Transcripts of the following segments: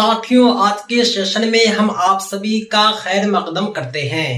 साथियों, आज के सेशन में हम आप सभी का खैर मकदम करते हैं।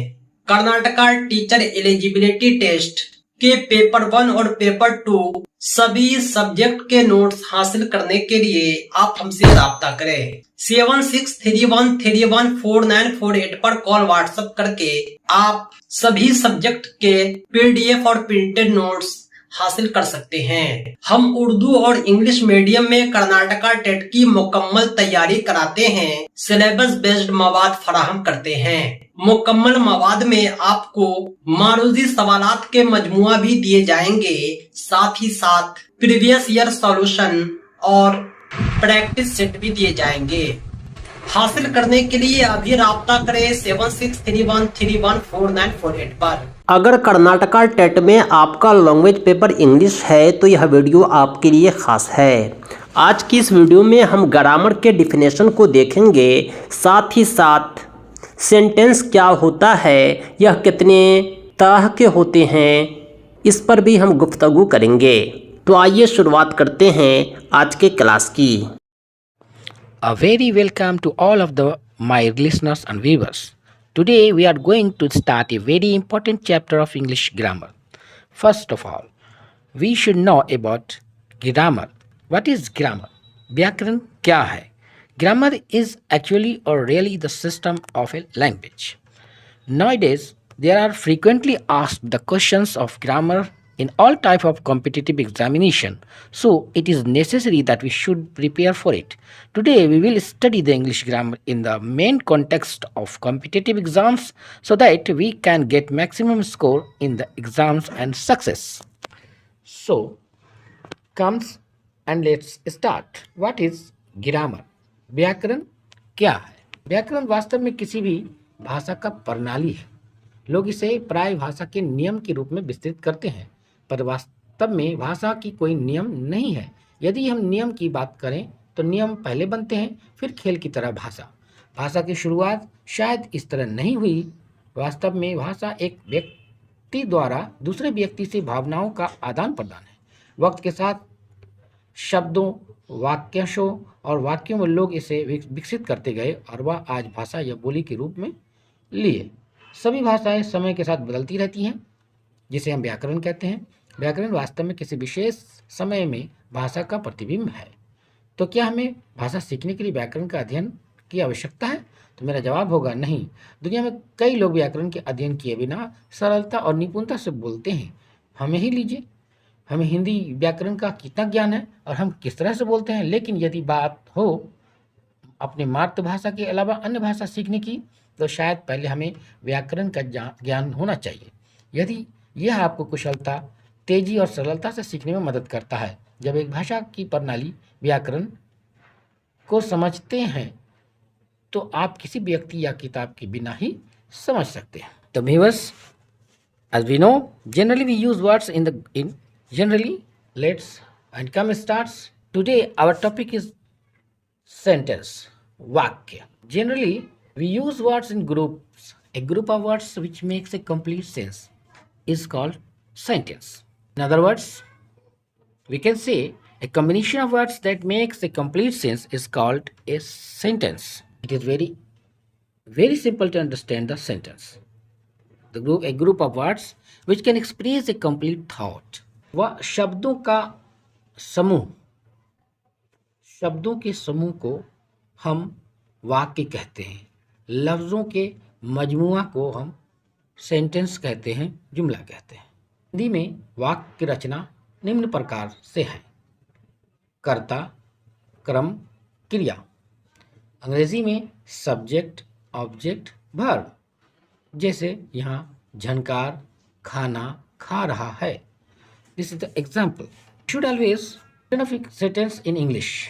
कर्नाटका टीचर एलिजिबिलिटी टेस्ट के पेपर 1 और पेपर 2 सभी सब्जेक्ट के नोट्स हासिल करने के लिए आप हमसे राब्ता करें। 7631314948 पर कॉल व्हाट्सएप करके आप सभी सब्जेक्ट के पीडीएफ और प्रिंटेड नोट्स हासिल कर सकते हैं। हम उर्दू और इंग्लिश मीडियम में कर्नाटका टेट की मुकम्मल तैयारी कराते हैं। सिलेबस बेस्ड मवाद फराहम करते हैं। मुकम्मल मवाद में आपको मारूजी सवालात के मजमुआ भी दिए जाएंगे। साथ ही साथ प्रीवियस ईयर सॉल्यूशन और प्रैक्टिस सेट भी दिए जाएंगे। हासिल करने के लिए अभी राब्ता करें 7631314948 पर। अगर कर्नाटका टेट में आपका लैंग्वेज पेपर इंग्लिश है तो यह वीडियो आपके लिए खास है। आज की इस वीडियो में हम ग्रामर के डिफिनेशन को देखेंगे, साथ ही साथ सेंटेंस क्या होता है, यह कितने तरह के होते हैं, इस पर भी हम गुफ्तगू करेंगे। तो आइए शुरुआत करते हैं आज के क्लास की। A very welcome to all of my listeners and viewers. Today we are going to start a very important chapter of English grammar. First of all, we should know about grammar. What is grammar? व्याकरण क्या है? Grammar is actually or really the system of a language. Nowadays, there are frequently asked the questions of grammar in all type of competitive examination, so it is necessary that we should prepare for it. Today we will study the English grammar in the main context of competitive exams so that we can get maximum score in the exams and success. So comes and let's start. What is grammar? व्याकरण क्या है? व्याकरण वास्तव में किसी भी भाषा का प्रणाली है। लोग इसे प्राय भाषा के नियम के रूप में विस्तृत करते हैं, पर वास्तव में भाषा की कोई नियम नहीं है। यदि हम नियम की बात करें तो नियम पहले बनते हैं, फिर खेल की तरह भाषा। भाषा की शुरुआत शायद इस तरह नहीं हुई। वास्तव में भाषा एक व्यक्ति द्वारा दूसरे व्यक्ति से भावनाओं का आदान प्रदान है। वक्त के साथ शब्दों, वाक्यांशों और वाक्यों में लोग इसे विकसित करते गए और वह आज भाषा या बोली के रूप में लिए। सभी भाषाएं समय के साथ बदलती रहती हैं, जिसे हम व्याकरण कहते हैं। व्याकरण वास्तव में किसी विशेष समय में भाषा का प्रतिबिंब है। तो क्या हमें भाषा सीखने के लिए व्याकरण का अध्ययन की आवश्यकता है? तो मेरा जवाब होगा नहीं। दुनिया में कई लोग व्याकरण के अध्ययन किए बिना सरलता और निपुणता से बोलते हैं। हमें ही लीजिए, हमें हिंदी व्याकरण का कितना ज्ञान है और हम किस तरह से बोलते हैं, लेकिन यदि बात हो अपनी मातृभाषा के अलावा अन्य भाषा सीखने की, तो शायद पहले हमें व्याकरण का ज्ञान होना चाहिए। यदि यह आपको कुशलता, तेजी और सरलता से सीखने में मदद करता है। जब एक भाषा की प्रणाली व्याकरण को समझते हैं तो आप किसी व्यक्ति या किताब के बिना ही समझ सकते हैं। तो viewers, as we know, generally we use words generally. Let's and come starts. Today our topic is sentence, vakya. Generally we use words in groups. A group of words which makes a complete sense is called sentence. In other words, we can say a combination of words that makes a complete sense is called a sentence. It is very, very simple to understand the sentence. A group of words which can express a complete thought. वह शब्दों के समूह को हम वाक्य कहते हैं। लफ्ज़ों के मजमुआ को हम सेंटेंस कहते हैं, जुमला कहते हैं। हिंदी में वाक्य की रचना निम्न प्रकार से है: कर्ता, क्रम, क्रिया। अंग्रेजी में सब्जेक्ट, ऑब्जेक्ट, वर्ब। जैसे यहाँ झनकार खाना खा रहा है। This is the example. Should always turn off a sentence in English.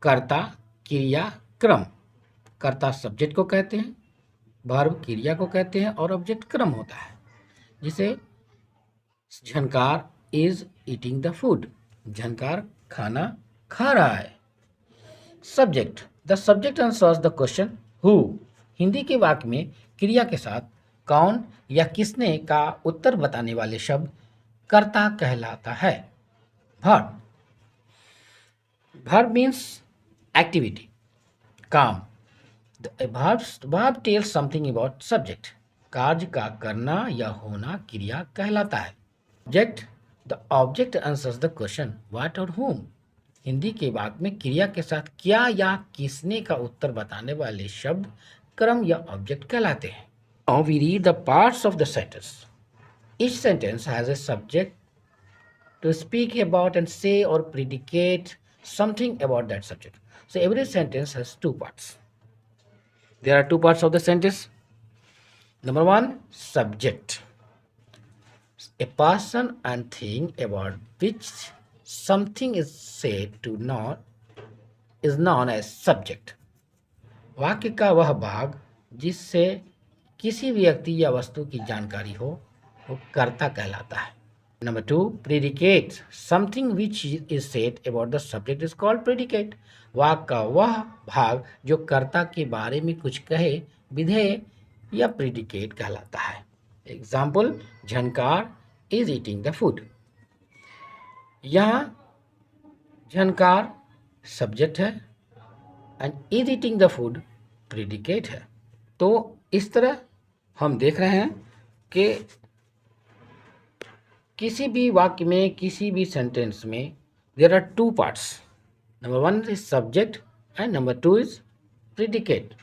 कर्ता, क्रिया, क्रम। कर्ता सब्जेक्ट को कहते हैं, वर्ब क्रिया को कहते हैं और ऑब्जेक्ट क्रम होता है। जिसे झनकार इज ईटिंग द फूड। झनकार खाना खा रहा है। Subject, the subject answers the question who. Hindi के वाक्य में क्रिया के साथ कौन या किसने का उत्तर बताने वाले शब्द कर्ता कहलाता है। Verb, verb means activity. काम। The verb tells something about subject. कार्य का करना या होना क्रिया कहलाता है। Object, the object answers the question what or whom. Hindi के वाक्य में क्रिया के साथ क्या या किसने का उत्तर बताने वाले शब्द क्रम या ऑब्जेक्ट कहलाते हैं। Now we read the parts of the sentence. Each sentence has a subject to speak about and say or predicate something about that subject. So every sentence has two parts. There are two parts of the sentence. Number one, subject. A person and thing about which something is said to know is known as subject. वाक्य का वह भाग जिससे किसी व्यक्ति या वस्तु की जानकारी हो वो कर्ता कहलाता है। Number two, predicate. Something which is said about the subject is called predicate. वाक्य का वह भाग जो कर्ता के बारे में कुछ कहे विधेय या predicate कहलाता है। Example, Jhankar is eating the food. यहाँ झनकार सब्जेक्ट है and is eating the food predicate है। तो इस तरह हम देख रहे हैं कि किसी भी वाक्य में किसी भी सेंटेंस में there are two parts. Number one is subject and number two is predicate.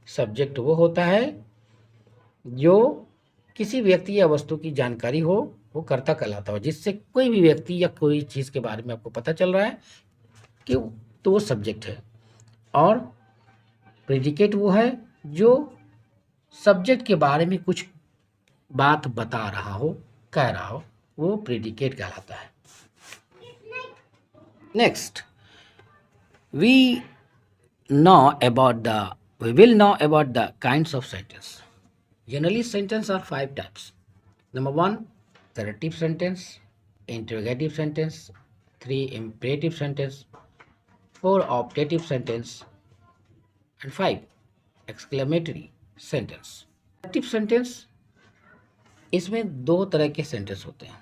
Subject वो होता है जो किसी व्यक्ति या वस्तु की जानकारी हो वो कर्ता कहलाता हो, जिससे कोई भी व्यक्ति या कोई चीज़ के बारे में आपको पता चल रहा है कि तो वो सब्जेक्ट है। और प्रेडिकेट वो है जो सब्जेक्ट के बारे में कुछ बात बता रहा हो, कह रहा हो, वो प्रेडिकेट कहलाता है। Next, we will know about the kinds of sentence. Generally, sentences are 5 types. Number 1, assertive sentence, interrogative sentence, 3, imperative sentence, 4, optative sentence, and 5, exclamatory sentence. Assertive sentence, इसमें दो तरह के सेंटेंस होते हैं,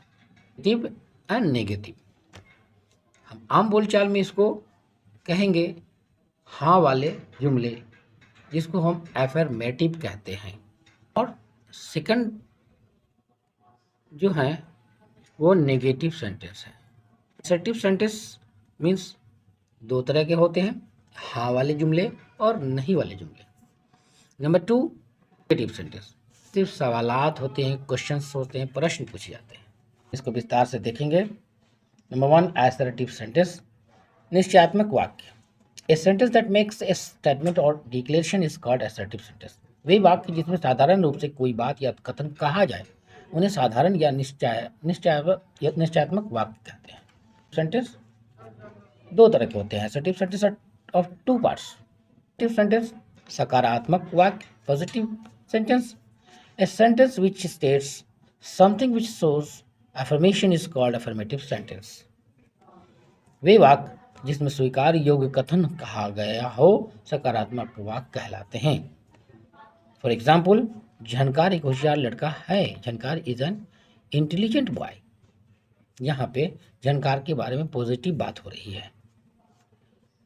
पॉजिटिव एंड नेगेटिव। हम आम बोलचाल में इसको कहेंगे हाँ वाले जुमले, जिसको हम एफर्मेटिव कहते हैं। और सेकंड जो है वो नेगेटिव सेंटेंस है। असर्टिव सेंटेंस मीन्स दो तरह के होते हैं, हाँ वाले जुमले और नहीं वाले जुमले। नंबर 2, नेगेटिव सेंटेंस, सिर्फ सवालात होते हैं, क्वेश्चंस होते हैं, प्रश्न पूछे जाते हैं। इसको विस्तार से देखेंगे। नंबर 1, असर्टिव सेंटेंस, निश्चयात्मक वाक्य। A sentence that makes a statement or declaration is called assertive sentence. वे वाक्य जिसमें साधारण रूप से कोई बात या कथन कहा जाए उन्हें साधारण या निश्चयात्मक वाक्य कहते हैं। सेंटेंस दो तरह के होते हैं। Assertive sentence of 2 parts. Assertive sentence सकारात्मक वाक्य, positive sentence. A sentence which states something which shows affirmation is called affirmative sentence. वे वाक्य जिसमें स्वीकार योग्य कथन कहा गया हो सकारात्मक वाक्य कहलाते हैं। फॉर एग्जाम्पल, झनकार एक होशियार लड़का है। झनकार इज एन इंटेलिजेंट बॉय। यहाँ पे झनकार के बारे में पॉजिटिव बात हो रही है,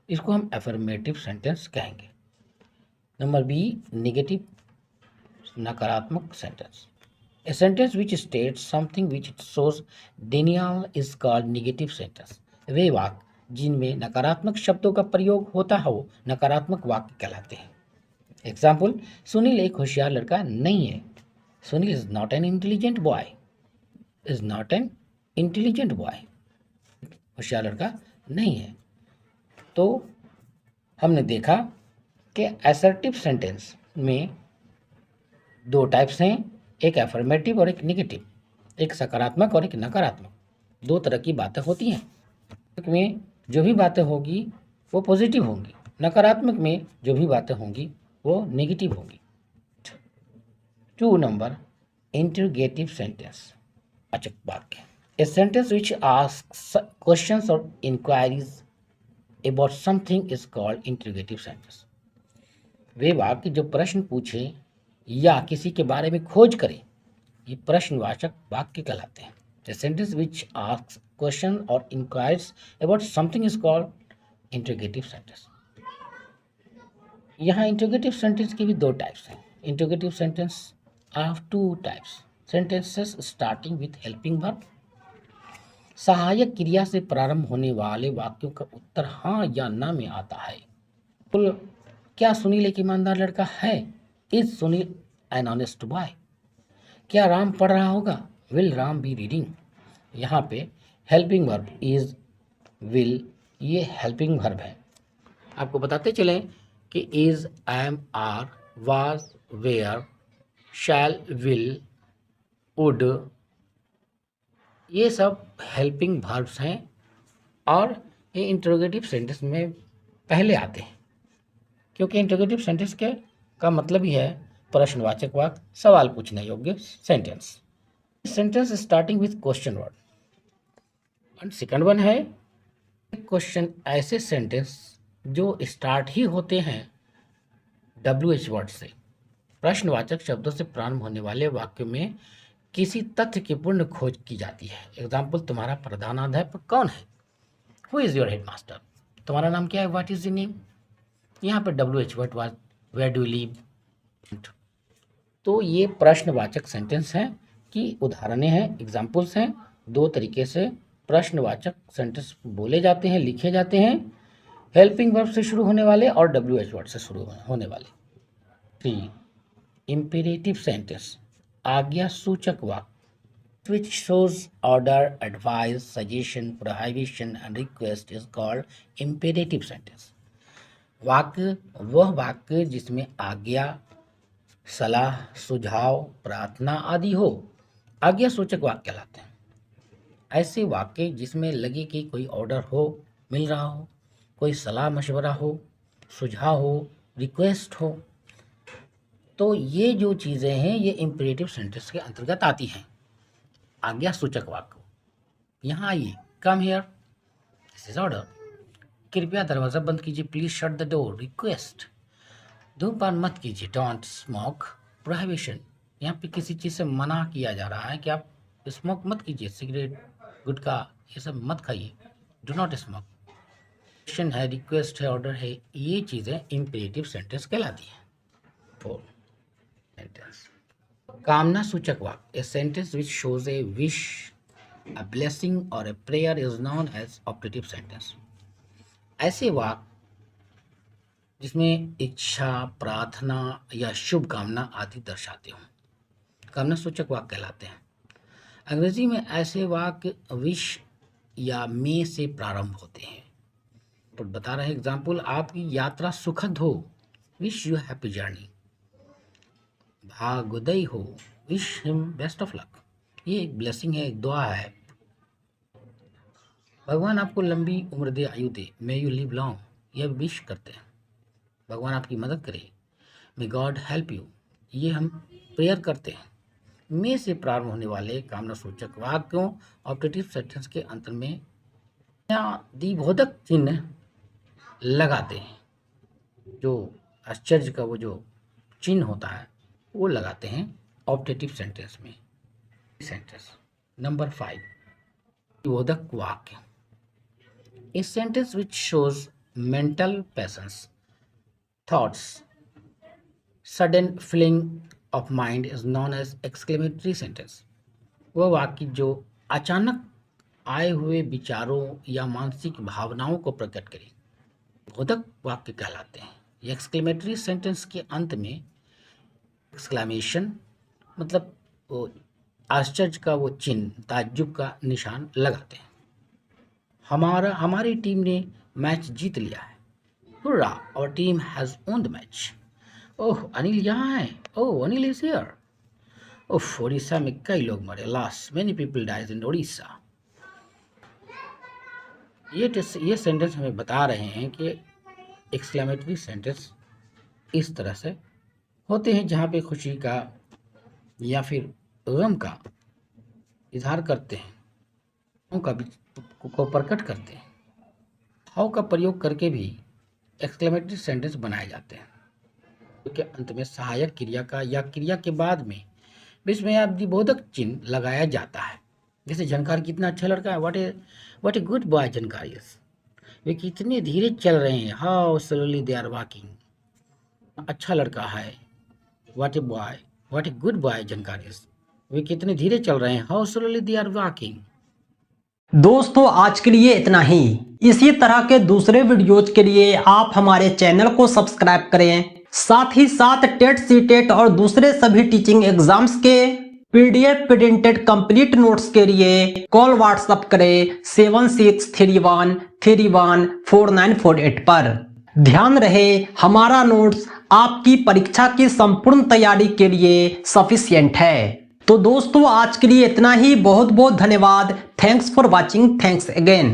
इसको हम अफर्मेटिव सेंटेंस कहेंगे। नंबर बी, नेगेटिव नकारात्मक sentence. A sentence which states something which shows denial is called negative sentence. वे वाक्य जिनमें नकारात्मक शब्दों का प्रयोग होता हो नकारात्मक वाक्य कहलाते हैं। एग्जाम्पल, सुनील एक होशियार लड़का नहीं है। Sunil is not an intelligent boy. Is not an intelligent boy, होशियार लड़का नहीं है। तो हमने देखा कि असर्टिव सेंटेंस में दो टाइप्स हैं, एक अफर्मेटिव और एक नेगेटिव, एक सकारात्मक और एक नकारात्मक। दो तरह की बातें होती हैं। में जो भी बातें होगी वो पॉजिटिव होंगी, नकारात्मक में जो भी बातें होंगी वो नेगेटिव होंगी। 2 नंबर, इंटरोगेटिव सेंटेंस, वाचक वाक्य। A sentence which asks questions or inquiries about something is called interrogative sentence. वे वाक्य जो प्रश्न पूछे या किसी के बारे में खोज करे ये प्रश्नवाचक वाक्य कहलाते हैं। A sentence which asks question or inquires about something is called interrogative sentence. यहाँ इंटरोगेटिव सेंटेंस के भी दो टाइप्स हैं। Interrogative sentence of two types, sentences starting with helping verb, सहायक क्रिया से प्रारंभ होने वाले वाक्यों का उत्तर हाँ या ना में आता है। कुल क्या सुनील एक ईमानदार लड़का है? Is Sunil an honest boy? क्या राम पढ़ रहा होगा? Will Ram be reading? यहाँ पे हेल्पिंग वर्ब इज, विल, ये हेल्पिंग वर्ब है। आपको बताते चलें कि is, am, are, was, were, shall, will, would, ये सब हेल्पिंग वर्ब्स हैं और ये इंटरोगेटिव सेंटेंस में पहले आते हैं, क्योंकि इंटरोगेटिव सेंटेंस के का मतलब ही है प्रश्नवाचक वाक्य, सवाल पूछने योग्य sentence. Sentence starting with question word and second one है क्वेश्चन, ऐसे सेंटेंस जो स्टार्ट ही होते हैं WH वर्ड से। प्रश्नवाचक शब्दों से प्रारंभ होने वाले वाक्य में किसी तथ्य की पूर्ण खोज की जाती है। एग्जाम्पल, तुम्हारा प्रधानाध्यापक कौन है? Who is your headmaster? तुम्हारा नाम क्या है? What is your name? यहाँ पर WH word was, where do you live? तो ये प्रश्नवाचक सेंटेंस हैं कि उदाहरणें हैं, एग्जाम्पल्स हैं। दो तरीके से प्रश्नवाचक सेंटेंस बोले जाते हैं, लिखे जाते हैं, हेल्पिंग वर्ब से शुरू होने वाले और WH वर्ड से शुरू होने वाले। 3. इम्पेरेटिव सेंटेंस, आज्ञा सूचक वाक्य, which shows order, advice, suggestion, prohibition and request is called imperative sentence. वाक्य वह वाक्य जिसमें आज्ञा, सलाह, सुझाव, प्रार्थना आदि हो, आज्ञा सूचक वाक्य कहलाते हैं। ऐसे वाक्य जिसमें लगे कि कोई ऑर्डर हो, मिल रहा हो, कोई सलाह मशवरा हो, सुझाव हो, रिक्वेस्ट हो, तो ये जो चीज़ें हैं ये इम्पेरेटिव सेंटेंस के अंतर्गत आती हैं। आज्ञा सूचक वाक्य, यहाँ आइए, come here, this is order, कृपया दरवाज़ा बंद कीजिए, please shut the door, request, धूमपान मत कीजिए, डोंट स्मोक, प्रोहिबिशन, यहाँ पे किसी चीज़ से मना किया जा रहा है कि आप स्मोक मत कीजिए, सिगरेट, गुटखा ये सब मत खाइए, डू नॉट स्मोक। क्वेश्चन है, रिक्वेस्ट है, ऑर्डर है, ये चीज़ें इम्पेरेटिव सेंटेंस कहलाती हैं। 4. सेंटेंस, कामना सूचक वाक्य, a sentence which shows a wish, a blessing or a prayer is known as operative sentence. ऐसे वाक्य जिसमें इच्छा, प्रार्थना या शुभ कामना आदि दर्शाते हों, कामना सूचक वाक्य कहलाते हैं। अंग्रेजी में ऐसे वाक्य विश या मे से प्रारंभ होते हैं। तो बता रहे एग्जाम्पल, आपकी यात्रा सुखद हो, विश यू हैप्पी जर्नी, भाग्योदय हो, wish him best of luck, ये एक ब्लेसिंग है, एक दुआ है। भगवान आपको लंबी उम्र दे, आयु दे, मे यू लिव लॉन्ग, यह विश करते हैं। भगवान आपकी मदद करे, मे गॉड हेल्प यू, ये हम प्रेयर करते हैं। मे से प्रारंभ होने वाले कामना सूचक वाक्यों ऑपरेटिव सेंटेंस के अंत में द्विबोधक चिन्ह लगाते हैं, जो आश्चर्य का वो जो चिन्ह होता है वो लगाते हैं ऑपरेटिव सेंटेंस में। सेंटेंस नंबर 5, द्विबोधक वाक्य, a sentence which shows mental passions, thoughts, sudden feeling of mind is known as exclamatory sentence. वह वाक्य जो अचानक आए हुए विचारों या मानसिक भावनाओं को प्रकट करे, बोधक वाक्य कहलाते हैं। ये एक्सक्लेमेटरी सेंटेंस के अंत में एक्सक्लेमेशन मतलब वो आश्चर्य का वो चिन्ह, ताज्जुब का निशान लगाते हैं। हमारी टीम ने मैच जीत लिया है, hurrah, our team has won the match. Oh Anil यहाँ है, oh Anil is here. Oh Orissa में कई लोग मरे, alas many people dies in Orissa. ये सेंटेंस हमें बता रहे हैं कि एक्सक्लेमेटरी सेंटेंस इस तरह से होते हैं जहाँ पे खुशी का या फिर गम का इजहार करते हैं, को प्रकट करते हैं। हाउ का प्रयोग करके भी एक्सक्लेमेटरी सेंटेंस बनाए जाते हैं, के अंत में सहायक क्रिया का या क्रिया के बाद में बीच में आप द्विबोधक चिन्ह लगाया जाता है। जैसे झनकार कितना अच्छा लड़का है, what a good boy Jhankar is, वे कितने धीरे चल रहे हैं, how slowly they are walking. अच्छा लड़का है, what a boy, what a good boy जानकारी। वे कितने धीरे चल रहे हैं, how slowly they are walking. दोस्तों आज के लिए इतना ही। इसी तरह के दूसरे वीडियोज के लिए आप हमारे चैनल को सब्सक्राइब करें। साथ ही साथ टेट सीटेट और दूसरे सभी टीचिंग एग्जाम्स के पीडीएफ प्रिंटेड कंप्लीट नोट्स के लिए कॉल व्हाट्सएप करें 7631314948 पर। ध्यान रहे हमारा नोट्स आपकी परीक्षा की संपूर्ण तैयारी के लिए सफिशिएंट है। तो दोस्तों आज के लिए इतना ही। बहुत बहुत धन्यवाद। Thanks for watching. Thanks again.